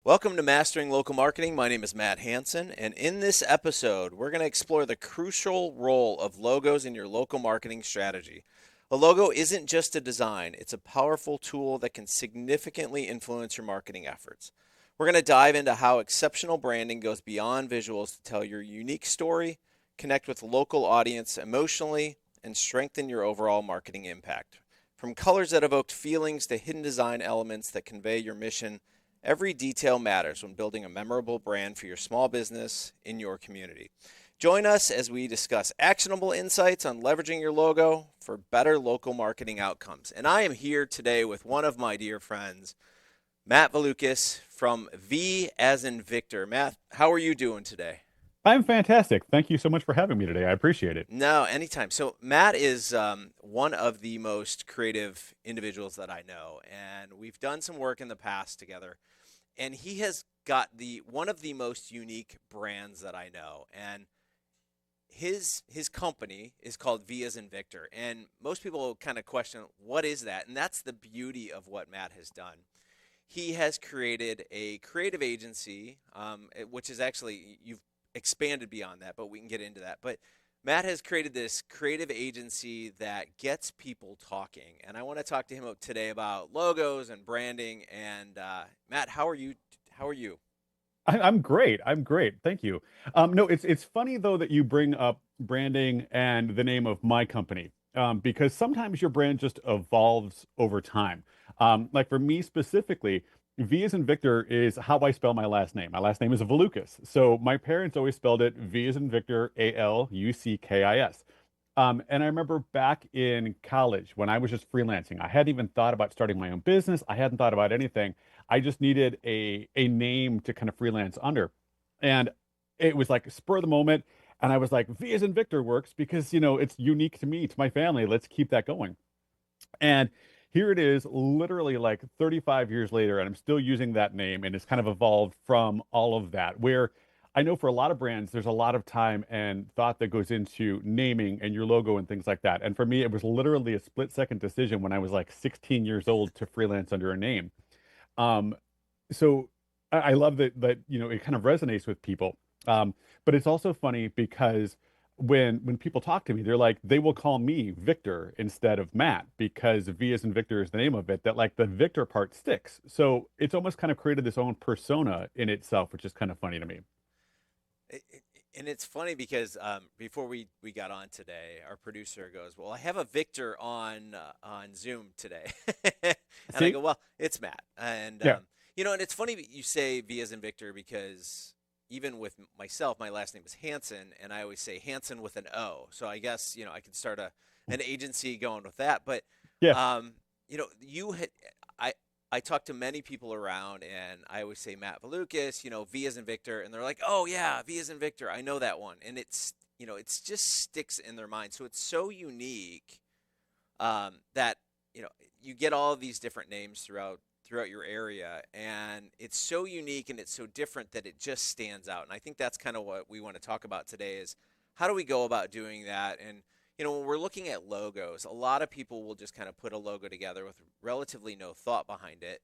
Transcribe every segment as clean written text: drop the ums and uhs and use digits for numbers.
Welcome to Mastering Local Marketing. My name is Matt Hansen, and in this episode, we're going to explore the crucial role of logos in your local marketing strategy. A logo isn't just a design, it's a powerful tool that can significantly influence your marketing efforts. We're going to dive into how exceptional branding goes beyond visuals to tell your unique story, connect with the local audience emotionally, and strengthen your overall marketing impact. From colors that evoke feelings to hidden design elements that convey your mission, every detail matters when building a memorable brand for your small business in your community. Join us as we discuss actionable insights on leveraging your logo for better local marketing outcomes. And I am here today with one of my dear friends, Matt Valuckis from V as in Victor. Matt, how are you doing today? I'm fantastic. Thank you so much for having me today. I appreciate it. No, anytime. So Matt is one of the most creative individuals that I know, and we've done some work in the past together. And he has got the one of the most unique brands that I know, and his company is called V as in Victor. And most people kind of question what is that, and that's the beauty of what Matt has done. He has created a creative agency, which is actually you've expanded beyond that, but we can get into that. But Matt has created this creative agency that gets people talking, and I want to talk to him today about logos and branding. And Matt, how are you? How are you? I'm great. I'm great. Thank you. No, it's funny though that you bring up branding and the name of my company, because sometimes your brand just evolves over time. Like for me specifically, V as in Victor is how I spell my last name. My last name is Valuckis. So my parents always spelled it V as in Victor, Aluckis. And I remember back in college when I was just freelancing, I hadn't even thought about starting my own business. I hadn't thought about anything. I just needed a name to kind of freelance under. And it was like spur of the moment. And I was like, V as in Victor works because, it's unique to me, to my family. Let's keep that going. And here it is, literally like 35 years later, and I'm still using that name, and it's kind of evolved from all of that. Where I know for a lot of brands, there's a lot of time and thought that goes into naming and your logo and things like that. And for me, it was literally a split second decision when I was like 16 years old to freelance under a name. Um, so I love that it kind of resonates with people. But it's also funny because when people talk to me, they're like they will call me Victor instead of Matt because V as in Victor is the name of it. That like the Victor part sticks. So it's almost kind of created this own persona in itself, which is kind of funny to me. And it's funny because before we got on today, our producer goes, "Well, I have a Victor on Zoom today," and I See? go, "Well, it's Matt." And Yeah. and it's funny that you say V as in Victor because even with myself, my last name is Hansen, and I always say Hansen with an O. So I guess I could start an agency going with that. But Yeah. you had I. I talk to many people around, and I always say Matt Valuckis, V as in Victor, and they're like, "Oh yeah, V as in Victor, I know that one," and it's just sticks in their mind. So it's so unique that you get all of these different names throughout your area, and it's so unique and it's so different that it just stands out. And I think that's kind of what we want to talk about today is how do we go about doing that. And when we're looking at logos, a lot of people will just kind of put a logo together with relatively no thought behind it.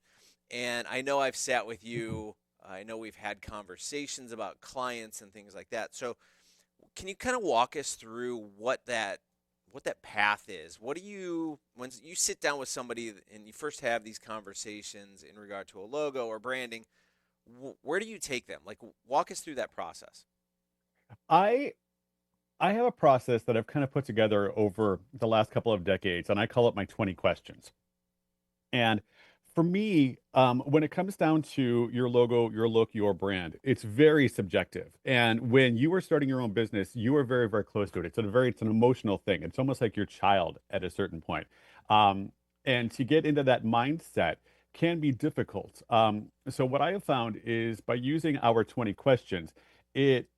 And I know I've sat with you, I know we've had conversations about clients and things like that. So can you kind of walk us through what that path is? What do you when you sit down with somebody and you first have these conversations in regard to a logo or branding, where do you take them? Like walk us through that process. I I have a process that I've kind of put together over the last couple of decades, and I call it my 20 questions. And for me, when it comes down to your logo, your look, your brand, it's very subjective. And when you are starting your own business, you are very, very close to it. It's an emotional thing. It's almost like your child at a certain point. Um, and to get into that mindset can be difficult. So what I have found is by using our 20 questions, it,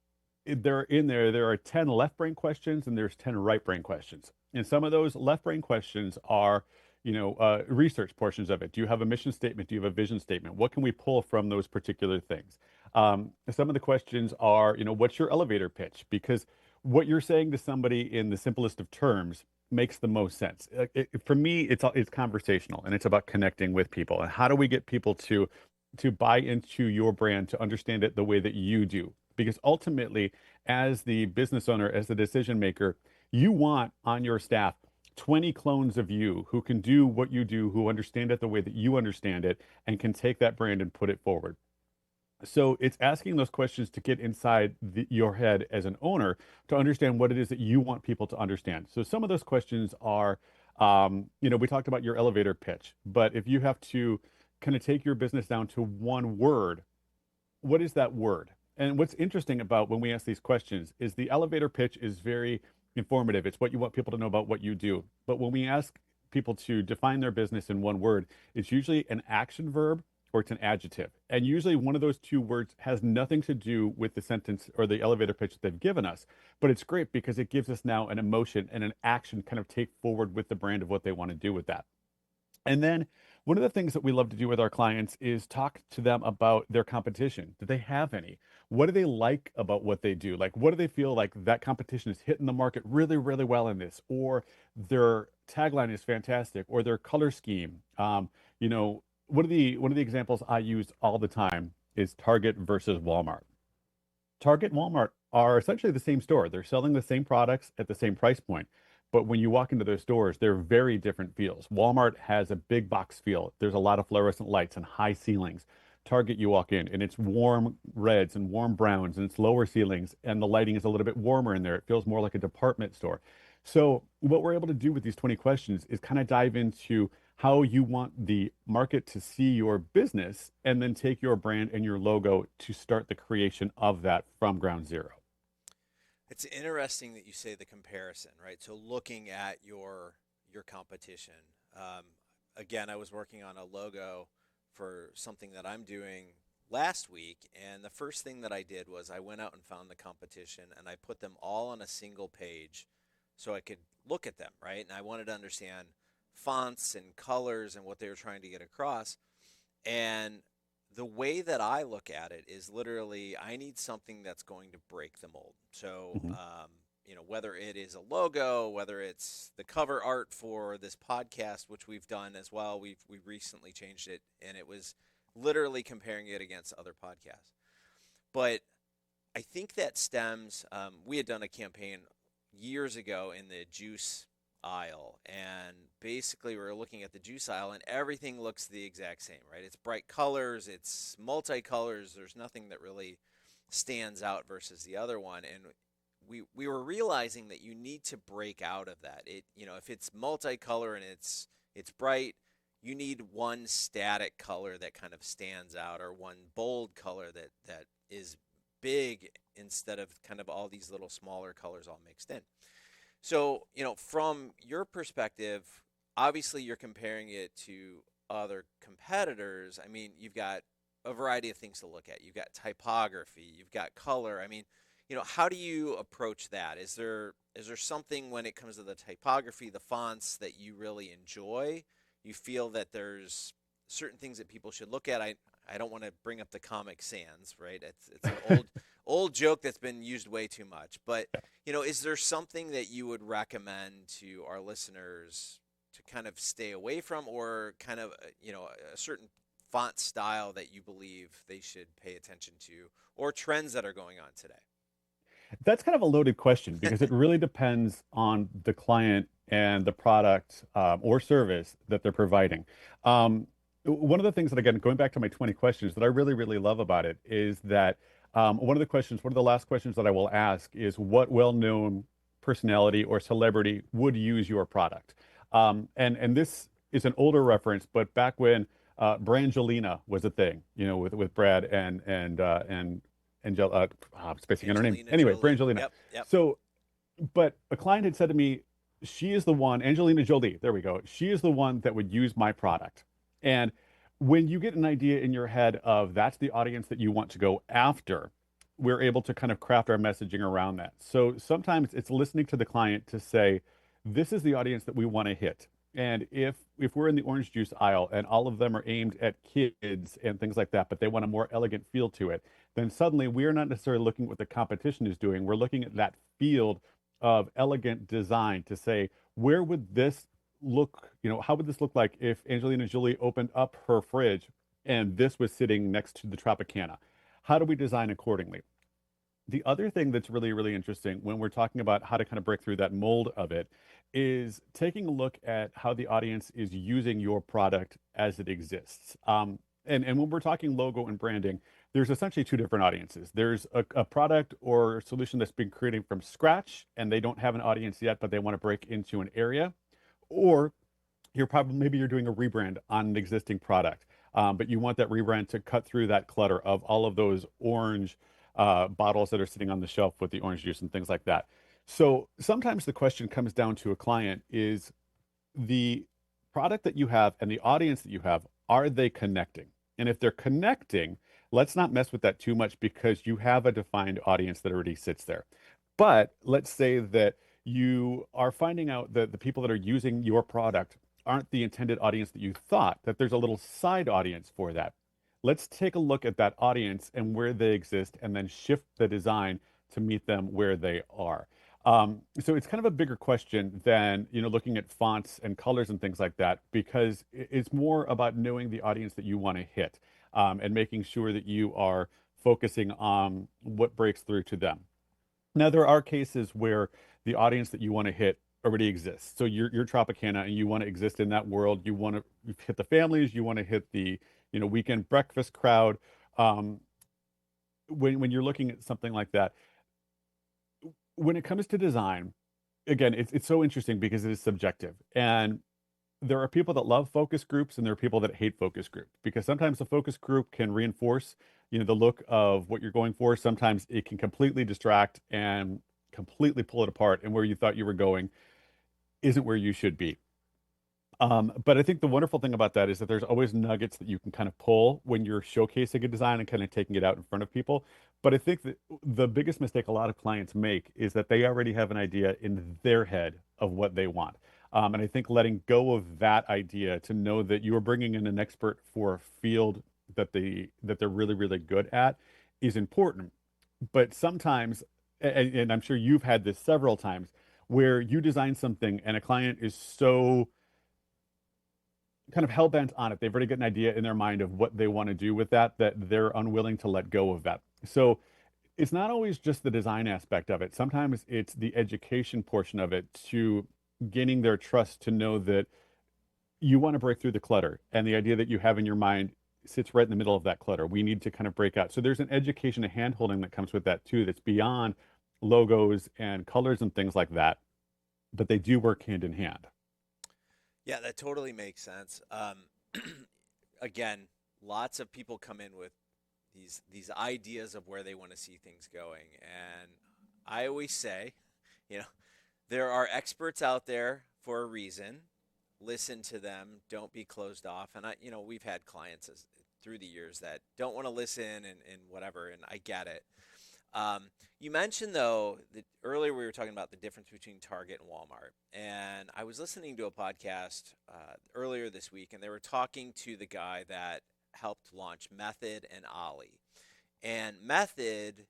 they're in there. There are 10 left brain questions and there's 10 right brain questions. And some of those left brain questions are research portions of it. Do you have a mission statement? Do you have a vision statement? What can we pull from those particular things? Some of the questions are, what's your elevator pitch? Because what you're saying to somebody in the simplest of terms makes the most sense. For me, it's conversational and it's about connecting with people. And how do we get people to to buy into your brand, to understand it the way that you do. Because ultimately, as the business owner, as the decision maker, you want on your staff 20 clones of you who can do what you do, who understand it the way that you understand it, and can take that brand and put it forward. So it's asking those questions to get inside your head as an owner to understand what it is that you want people to understand. So some of those questions are, we talked about your elevator pitch, but if you have to kind of take your business down to one word, what is that word? And what's interesting about when we ask these questions is the elevator pitch is very informative. It's what you want people to know about what you do. But when we ask people to define their business in one word, it's usually an action verb or it's an adjective. And usually one of those two words has nothing to do with the sentence or the elevator pitch that they've given us. But it's great because it gives us now an emotion and an action kind of take forward with the brand of what they want to do with that. And then one of the things that we love to do with our clients is talk to them about their competition. Do they have any? What do they like about what they do? Like, what do they feel like that competition is hitting the market really, really well in this? Or their tagline is fantastic, or their color scheme. One of the examples I use all the time is Target versus Walmart. Target and Walmart are essentially the same store. They're selling the same products at the same price point. But when you walk into those stores, they're very different feels. Walmart has a big box feel. There's a lot of fluorescent lights and high ceilings. Target, you walk in and it's warm reds and warm browns and it's lower ceilings and the lighting is a little bit warmer in there. It feels more like a department store. So what we're able to do with these 20 questions is kind of dive into how you want the market to see your business and then take your brand and your logo to start the creation of that from ground zero. It's interesting that you say the comparison, right? So looking at your competition. Um, Again, I was working on a logo for something that I'm doing last week, and the first thing that I did was I went out and found the competition and I put them all on a single page so I could look at them, right? And I wanted to understand fonts and colors and what they were trying to get across. And the way that I look at it is literally I need something that's going to break the mold. So, Mhm. whether it is a logo, whether it's the cover art for this podcast, which we've done as well, we recently changed it, and it was literally comparing it against other podcasts. But I think that stems. We had done a campaign years ago in the juice aisle, and basically we were looking at the juice aisle, and everything looks the exact same, right? It's bright colors, it's multicolors. There's nothing that really stands out versus the other one, and we were realizing that you need to break out of that. If it's multicolor and it's bright, you need one static color that kind of stands out, or one bold color that is big instead of kind of all these little smaller colors all mixed in. So, from your perspective, obviously you're comparing it to other competitors. I mean, you've got a variety of things to look at. You've got typography, you've got color. I mean, how do you approach that? Is there something when it comes to the typography, the fonts that you really enjoy? You feel that there's certain things that people should look at. I don't want to bring up the Comic Sans, right? It's an old joke that's been used way too much. But, is there something that you would recommend to our listeners to kind of stay away from, or kind of, a certain font style that you believe they should pay attention to, or trends that are going on today? That's kind of a loaded question because it really depends on the client and the product or service that they're providing. Um, One of the things that, again, going back to my 20 questions that I really, really love about it is that one of the last questions that I will ask is what well-known personality or celebrity would use your product? And this is an older reference, but back when Brangelina was a thing, with Brad and Angel, I'm spacing on her name. Angelina Anyway, Jolie. Brangelina. Yep, yep. So, but a client had said to me, she is the one, Angelina Jolie, there we go. She is the one that would use my product. And when you get an idea in your head of that's the audience that you want to go after, we're able to kind of craft our messaging around that. So sometimes it's listening to the client to say, this is the audience that we want to hit. And if we're in the orange juice aisle and all of them are aimed at kids and things like that, but they want a more elegant feel to it, then suddenly we are not necessarily looking at what the competition is doing. We're looking at that field of elegant design to say, where would this look, how would this look like if Angelina Jolie opened up her fridge and this was sitting next to the Tropicana. How do we design accordingly? The other thing that's really, really interesting when we're talking about how to kind of break through that mold of it is taking a look at how the audience is using your product as it exists. And when we're talking logo and branding, there's essentially two different audiences. There's a product or solution that's been created from scratch and they don't have an audience yet, but they want to break into an area. Or you're probably maybe you're doing a rebrand on an existing product, but you want that rebrand to cut through that clutter of all of those orange bottles that are sitting on the shelf with the orange juice and things like that. So sometimes the question comes down to a client is the product that you have and the audience that you have, are they connecting? And if they're connecting, let's not mess with that too much because you have a defined audience that already sits there. But let's say that you are finding out that the people that are using your product aren't the intended audience that you thought, that there's a little side audience for that. Let's take a look at that audience and where they exist and then shift the design to meet them where they are. So it's kind of a bigger question than, looking at fonts and colors and things like that, because it's more about knowing the audience that you want to hit, and making sure that you are focusing on what breaks through to them. Now, there are cases where the audience that you want to hit already exists. So you're Tropicana and you want to exist in that world. You want to hit the families, you want to hit the, weekend breakfast crowd. Um, when you're looking at something like that, when it comes to design, again, it's so interesting because it is subjective. And there are people that love focus groups and there are people that hate focus groups because sometimes the focus group can reinforce, the look of what you're going for. Sometimes it can completely distract and completely pull it apart, and where you thought you were going isn't where you should be. But I think the wonderful thing about that is that there's always nuggets that you can kind of pull when you're showcasing a design and kind of taking it out in front of people. But I think that the biggest mistake a lot of clients make is that they already have an idea in their head of what they want. And I think letting go of that idea to know that you are bringing in an expert for a field that they're really, really good at is important. But sometimes, and I'm sure you've had this several times, where you design something and a client is so kind of hell bent on it. They've already got an idea in their mind of what they want to do with that, that they're unwilling to let go of that. So it's not always just the design aspect of it. Sometimes it's the education portion of it to gaining their trust to know that you want to break through the clutter and the idea that you have in your mind sits right in the middle of that clutter. We need to kind of break out. So there's an education and hand holding that comes with that too, that's beyond logos and colors and things like that, but they do work hand in hand. Yeah, that totally makes sense. Again, lots of people come in with these ideas of where they want to see things going, and I always say, you know, there are experts out there for a reason. Listen to them. Don't be closed off. And we've had clients through the years that don't want to listen and whatever, and I get it. You mentioned though that earlier we were talking about the difference between Target and Walmart, and I was listening to a podcast earlier this week, and they were talking to the guy that helped launch Method and Ollie. And Method,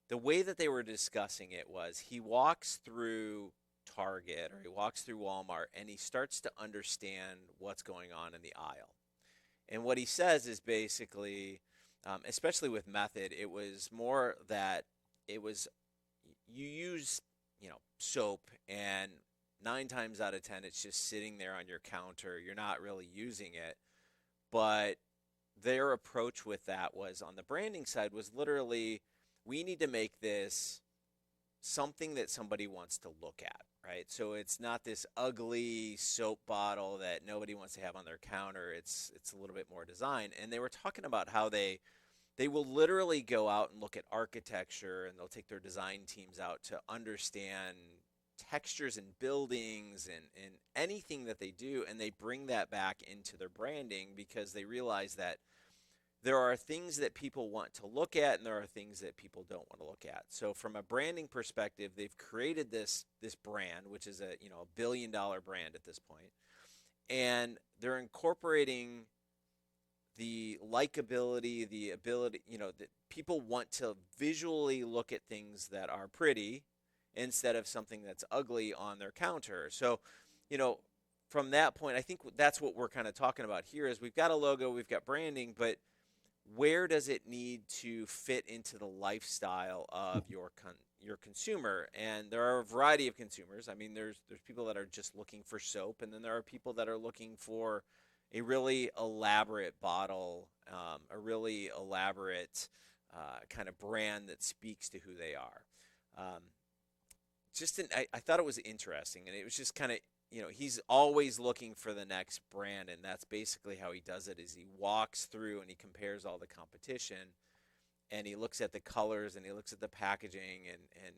the way that they were discussing it was he walks through Target or he walks through Walmart and he starts to understand what's going on in the aisle. And what he says is basically, especially with Method, it was more that it was you use, soap, and 9 times out of 10 it's just sitting there on your counter. You're not really using it. But their approach with that was on the branding side was literally, we need to make this something that somebody wants to look at, right? So it's not this ugly soap bottle that nobody wants to have on their counter. It's a little bit more design. And they were talking about how they will literally go out and look at architecture, and they'll take their design teams out to understand textures in buildings and anything that they do, and they bring that back into their branding because they realize that there are things that people want to look at and there are things that people don't want to look at. So from a branding perspective, they've created this brand, which is a billion-dollar brand at this point, and they're incorporating the likability, the ability, that people want to visually look at things that are pretty instead of something that's ugly on their counter. So, you know, from that point, I think that's what we're kind of talking about here is we've got a logo, we've got branding, but where does it need to fit into the lifestyle of your consumer? And there are a variety of consumers. I mean, there's people that are just looking for soap, and then there are people that are looking for a really elaborate bottle, a really elaborate kind of brand that speaks to who they are. Um, I thought it was interesting, and it was just kind of, he's always looking for the next brand, and that's basically how he does it. Is he walks through and he compares all the competition, and he looks at the colors and he looks at the packaging, and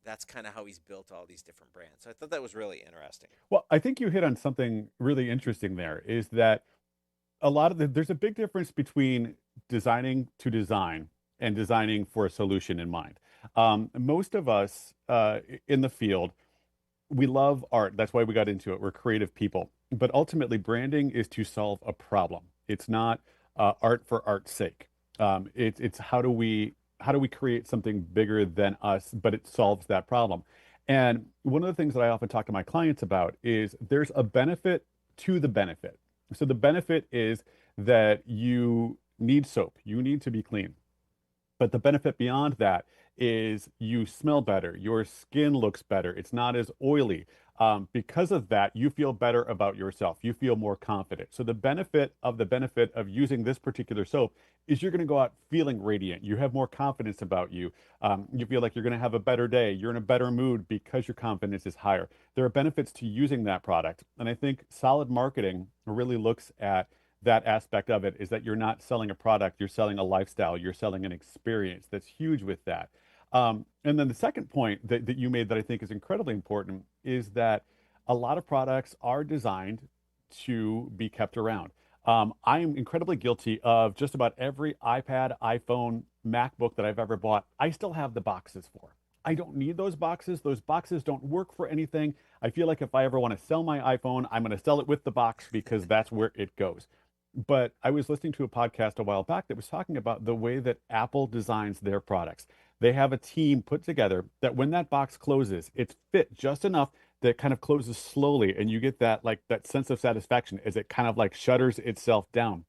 that's kind of how he's built all these different brands. So I thought that was really interesting. Well, I think you hit on something really interesting there, is that there's a big difference between designing to design and designing for a solution in mind. Most of us in the field, we love art. That's why we got into it. We're creative people. But ultimately, branding is to solve a problem. It's not art for art's sake. It's how do we create something bigger than us, but it solves that problem. And one of the things that I often talk to my clients about is there's a benefit to the benefit. So the benefit is that you need soap. You need to be clean. But the benefit beyond that is you smell better, your skin looks better, it's not as oily. Because of that, you feel better about yourself. You feel more confident. So the benefit of using this particular soap is you're going to go out feeling radiant. You have more confidence about you. You feel like you're going to have a better day. You're in a better mood because your confidence is higher. There are benefits to using that product. And I think solid marketing really looks at that aspect of it, is that you're not selling a product, you're selling a lifestyle, you're selling an experience. That's huge with that. And then the second point that you made that I think is incredibly important is that a lot of products are designed to be kept around. I am incredibly guilty of just about every iPad, iPhone, MacBook that I've ever bought. I still have the boxes for. I don't need those boxes. Those boxes don't work for anything. I feel like if I ever want to sell my iPhone, I'm going to sell it with the box because that's where it goes. But I was listening to a podcast a while back that was talking about the way that Apple designs their products. They have a team put together that when that box closes, it's fit just enough that it kind of closes slowly, and you get that sense of satisfaction as it kind of like shutters itself down.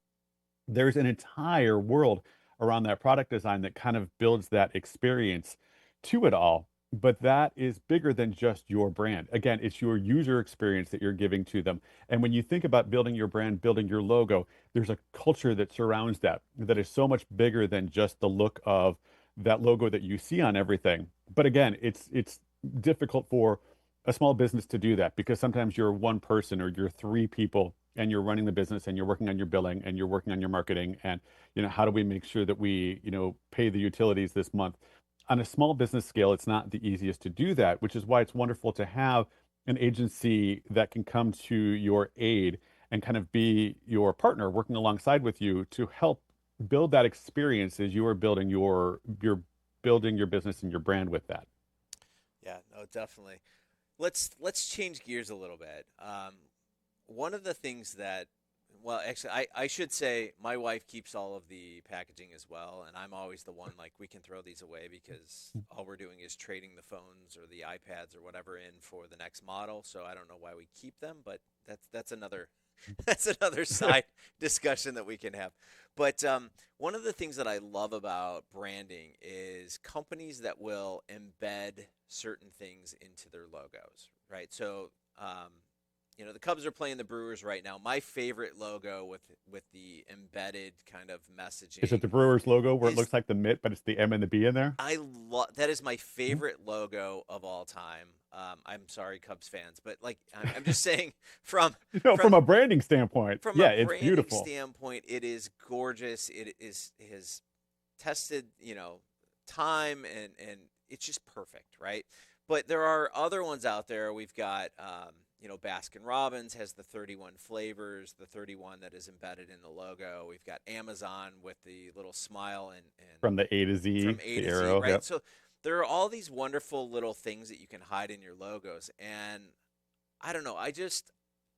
There's an entire world around that product design that kind of builds that experience to it all. But that is bigger than just your brand. Again, it's your user experience that you're giving to them. And when you think about building your brand, building your logo, there's a culture that surrounds that is so much bigger than just the look of that logo that you see on everything. But again, it's difficult for a small business to do that because sometimes you're one person or you're three people and you're running the business and you're working on your billing and you're working on your marketing and how do we make sure that we pay the utilities this month. On a small business scale, it's not the easiest to do that, which is why it's wonderful to have an agency that can come to your aid and kind of be your partner working alongside with you to help build that experience as you are building your business and your brand with that. Yeah, no, definitely. Let's change gears a little bit. One of the things that, well, actually, I should say my wife keeps all of the packaging as well, and I'm always the one like we can throw these away because all we're doing is trading the phones or the iPads or whatever in for the next model. So I don't know why we keep them, but that's another that's another side discussion that we can have. But one of the things that I love about branding is companies that will embed certain things into their logos, right? So, the Cubs are playing the Brewers right now. My favorite logo with the embedded kind of Is it messaging the Brewers logo where it is looks like the mitt, but it's the M and the B in there? I love that is my favorite logo of all time. I'm sorry, Cubs fans, but like I'm just saying from From from a branding standpoint, from a yeah, it's branding beautiful. standpoint, it is gorgeous. It is has tested, time and it's just perfect, right? But there are other ones out there. We've got, Baskin Robbins has the 31 flavors, the 31 that is embedded in the logo. We've got Amazon with the little smile and From the A to from Z, A the to Z, arrow. right? Yep. So there are all these wonderful little things that you can hide in your logos. And I don't know,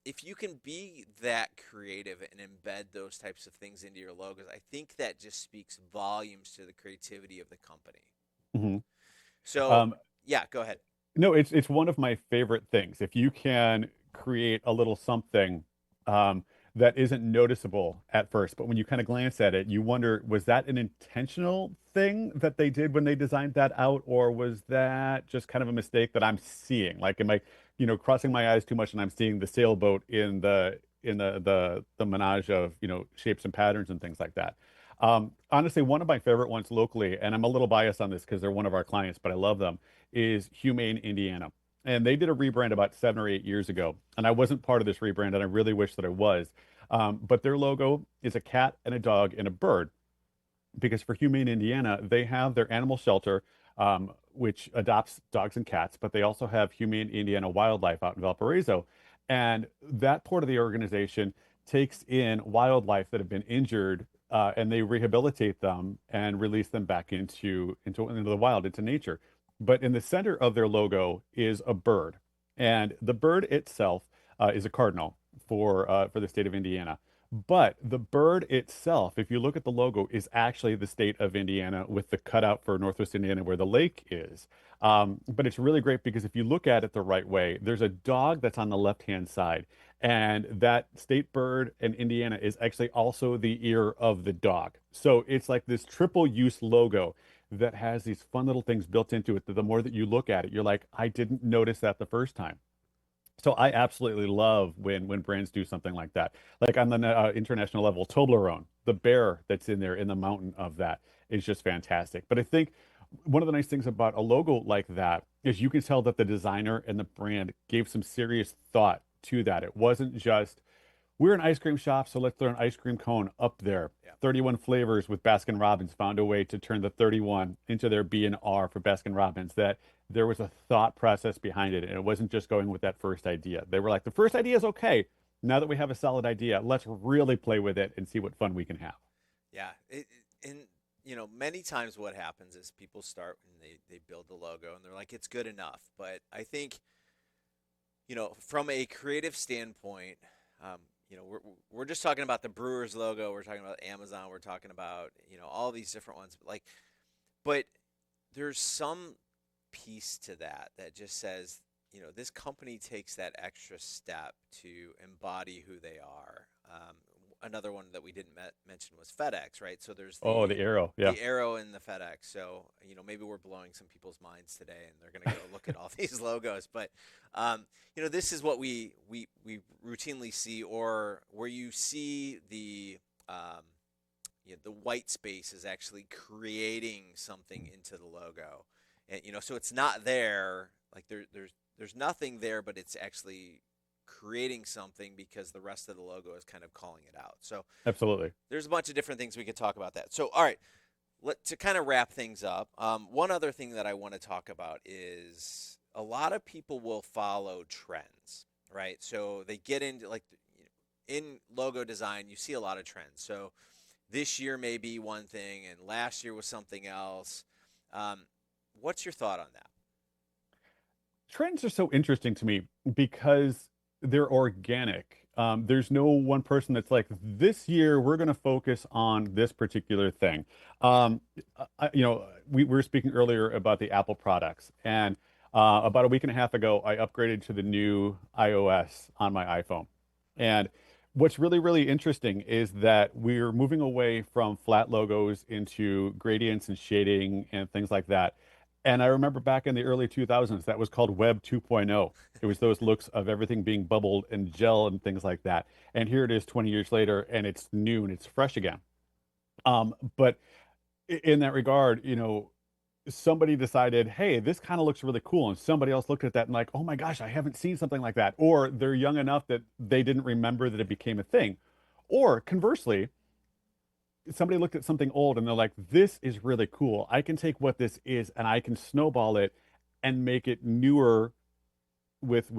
if you can be that creative and embed those types of things into your logos, I think that just speaks volumes to the creativity of the company. hmm So, Um, yeah, go ahead. no, it's one of my favorite things. If you can create a little something that isn't noticeable at first. But when you kind of glance at it, you wonder, was that an intentional thing that they did when they designed that out, or was that just kind of a mistake that I'm seeing? Like, am I, crossing my eyes too much and I'm seeing the sailboat in the menage of, shapes and patterns and things like that. Honestly, one of my favorite ones locally, and I'm a little biased on this because they're one of our clients, but I love them, is Humane, Indiana. And they did a rebrand about 7 or 8 years ago. And I wasn't part of this rebrand, and I really wish that I was. But their logo is a cat and a dog and a bird, because for Humane Indiana, they have their animal shelter, which adopts dogs and cats, but they also have Humane Indiana Wildlife out in Valparaiso. And that part of the organization takes in wildlife that have been injured, and they rehabilitate them and release them back into the wild, into nature. But in the center of their logo is a bird, and the bird itself is a cardinal for the state of Indiana. But the bird itself, if you look at the logo, is actually the state of Indiana with the cutout for Northwest Indiana where the lake is. But it's really great because if you look at it the right way, there's a dog that's on the left-hand side. And that state bird in Indiana is actually also the ear of the dog. So it's like this triple use logo that has these fun little things built into it that the more that you look at it, you're like, I didn't notice that the first time. So I absolutely love when brands do something like that. Like on the international level, Toblerone, the bear that's in there in the mountain of that is just fantastic. But I think one of the nice things about a logo like that is you can tell that the designer and the brand gave some serious thought to that. It wasn't just, we're an ice cream shop, so let's throw an ice cream cone up there. Yeah. 31 flavors with Baskin Robbins found a way to turn the 31 into their B and R for Baskin Robbins. That there was a thought process behind it, and it wasn't just going with that first idea. They were like, the first idea is okay. Now that we have a solid idea, let's really play with it and see what fun we can have. Yeah. And many times what happens is people start and they build the logo and they're like, it's good enough. But I think, from a creative standpoint, um, we're just talking about the Brewers logo. We're talking about Amazon. We're talking about, all these different ones. But there's some piece to that just says, this company takes that extra step to embody who they are. Another one that we didn't mention was FedEx, right? So there's Oh, the arrow. Yeah. the arrow in the FedEx. So maybe we're blowing some people's minds today, and they're going to go look at all these logos. But this is what we routinely see, or where you see the white space is actually creating something into the logo, and so it's not there. Like there's nothing there, but it's actually creating something because the rest of the logo is kind of calling it out. So Absolutely. there's a bunch of different things we could talk about that. So all right, to kind of wrap things up, one other thing that I want to talk about is a lot of people will follow trends, right? So they get into in logo design, you see a lot of trends. So this year may be one thing, and last year was something else. What's your thought on that? Trends are so interesting to me because they're organic. There's no one person that's like, this year we're going to focus on this particular thing. Um, we were speaking earlier about the Apple products, and about a week and a half ago, I upgraded to the new iOS on my iPhone. And what's really, really interesting is that we're moving away from flat logos into gradients and shading and things like that. And I remember back in the early 2000s, that was called Web 2.0. It was those looks of everything being bubbled and gel and things like that. And here it is 20 years later, and it's new and it's fresh again. But in that regard, somebody decided, hey, this kind of looks really cool. And somebody else looked at that and like, oh my gosh, I haven't seen something like that. Or they're young enough that they didn't remember that it became a thing. Or conversely, somebody looked at something old and they're like, this is really cool. I can take what this is and I can snowball it and make it newer with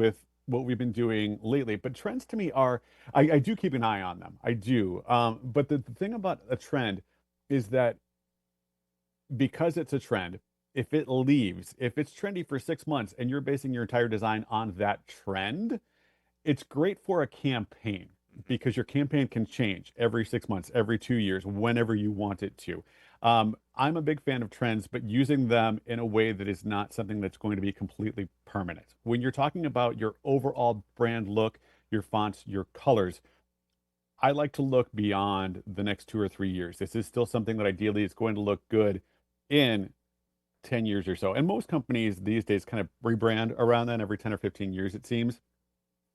what we've been doing lately. But trends to me are, I do keep an eye on them. I do. But the thing about a trend is that because it's a trend, if it leaves, if it's trendy for 6 months and you're basing your entire design on that trend, it's great for a campaign Hmm. because your campaign can change every 6 months, every 2 years, whenever you want it to. I'm a big fan of trends, but using them in a way that is not something that's going to be completely permanent. When you're talking about your overall brand look, your fonts, your colors, I like to look beyond the next 2 or 3 years. This is still something that ideally is going to look good in 10 years or so. And most companies these days kind of rebrand around then every 10 or 15 years, it seems.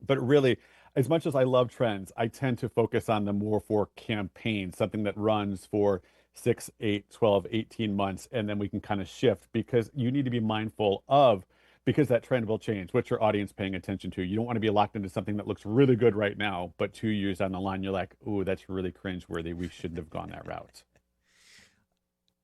But really, as much as I love trends, I tend to focus on them more for campaigns, something that runs for 6, 8, 12, 18 months, and then we can kind of shift because you need to be mindful of, because that trend will change, what's your audience paying attention to? You don't want to be locked into something that looks really good right now, but 2 years down the line, you're like, ooh, that's really cringeworthy. We shouldn't have gone that route.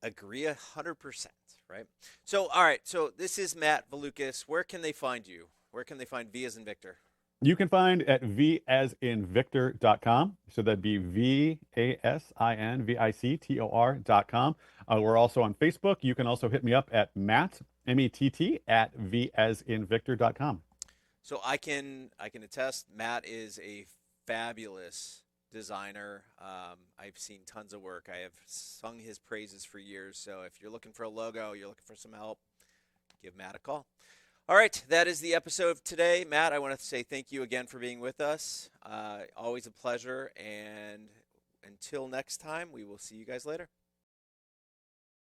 Agree 100%, right? So, all right. So this is Matt Valuckis. Where can they find you? Where can they find V as in Victor? You can find at vasinvictor.com. So that'd be vasinvictor.com. We're also on Facebook. You can also hit me up at Matt, METT, at vasinvictor.com. So I can attest Matt is a fabulous designer. I've seen tons of work. I have sung his praises for years. So if you're looking for a logo, you're looking for some help, give Matt a call. All right, that is the episode of today. Matt, I want to say thank you again for being with us. Always a pleasure. And until next time, we will see you guys later.